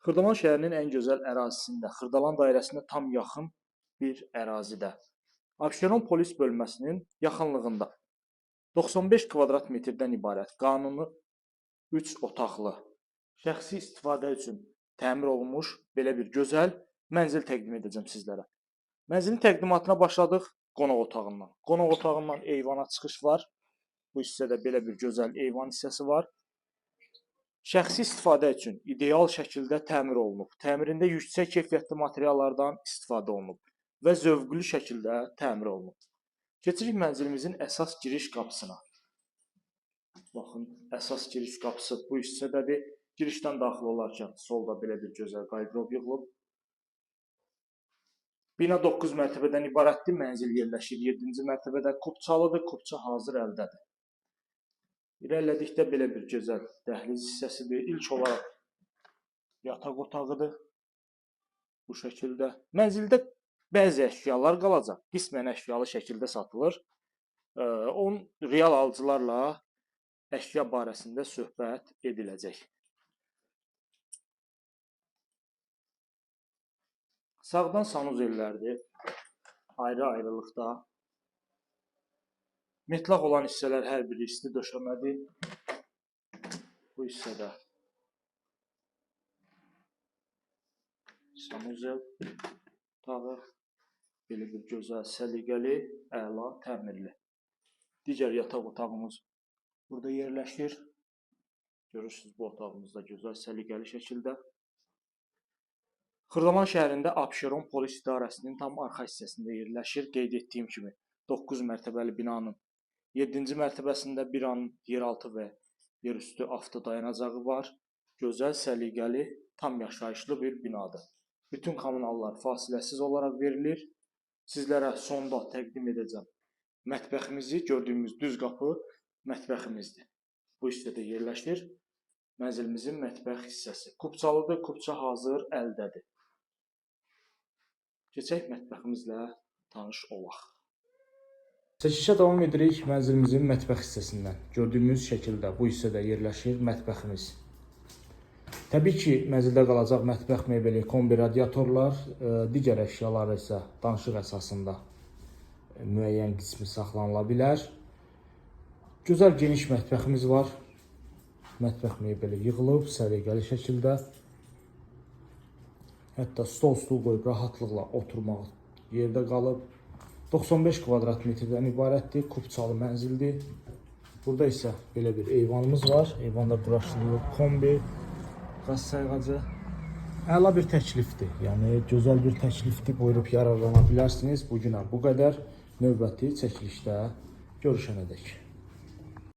Xırdalan şəhərinin ən gözəl ərazisində, Xırdalan dairəsinə tam yaxın bir ərazidə, Abşeron polis bölməsinin yaxınlığında 95 kvadrat metrdən ibarət qanuni 3 otaqlı, şəxsi istifadə üçün təmir olunmuş belə bir gözəl mənzil təqdim edəcəm sizlərə. Mənzilin təqdimatına başladıq qonaq otağından. Qonaq otağından eyvana çıxış var. Bu hissədə belə bir gözəl eyvan hissəsi var. Şəxsi istifadə üçün ideal şəkildə təmir olunub. Təmirində yüksək keyfiyyətli materiallardan istifadə olunub və zövqlü şəkildə təmir olunub. Keçirik mənzilimizin əsas giriş qapısına. Baxın, əsas giriş qapısı bu hissədədir. Girişdən daxil olarkən solda belə bir gözəl qarderob yığılıb. Bina 9 mərtəbədən ibarətdir. Mənzil yerləşir 7-ci mərtəbədə. Kupçalıdır, kupça hazır əldədir. İrəlilədikdə belə bir gözəl dəhliz hissəsidir. İlk olaraq yataq otağıdır. Bu şəkildə. Mənzildə bəzi əşyalar qalacaq. Qismən əşyalı şəkildə satılır. Onun real alıcılarla əşya barəsində söhbət ediləcək. Sağdan sanuzellərdir. Ayrı-ayrılıqda. Metlaq olan hissələr hər biri isti döşəmədir. Bu hissədə sanuzel otağı belə bir gözəl, səliqəli, əla, təmirli. Digər yataq otağımız burada yerləşir. Görürsünüz bu otağımız da gözəl, səliqəli şəkildə. Xırdalan şəhərində Abşeron polis idarəsinin tam arxa hissəsində yerləşir. Qeyd etdiyim kimi 9 mərtəbəli binanın 7-ci mərtəbəsində bir an yeraltı və yerüstü avtodayanacağı var. Gözəl, səliqəli, tam yaşayışlı bir binadır. Bütün kommunallar fasiləsiz olaraq verilir. Sizlərə sonda təqdim edəcəm mətbəximizi. Gördüyümüz düz qapı mətbəximizdir. Bu hissədə yerləşir. Mənzilimizin mətbəx hissəsi. Kupçalıdır, kupça hazır əldədir. Keçək mətbəximizlə tanış olaq. Çəkilişə davam edirik mənzilimizin mətbəx hissəsindən. Gördüyümüz şəkildə bu hissədə yerləşir mətbəximiz. Təbii ki, mənzildə qalacaq mətbəx mebeli, kombi radiatorlar, digər əşyalar isə danışıq əsasında müəyyən qismi saxlanıla bilər. Gözəl geniş mətbəximiz var. Mətbəx mebeli yığılıb, səliqəli şəkildə. Hətta stol qoyub rahatlıqla oturmaq yerdə qalıb. 95 kvadrat metrdən ibarətdir, kupçalı mənzildir. Burada isə belə bir eyvanımız var. Eyvanda quraşdırılıb kombi, qaz sayğacı. Əla bir təklifdir, yəni gözəl bir təklifdir. Buyurub yararlana bilərsiniz. Bugünə bu qədər. Növbəti çəkilişdə görüşənədək.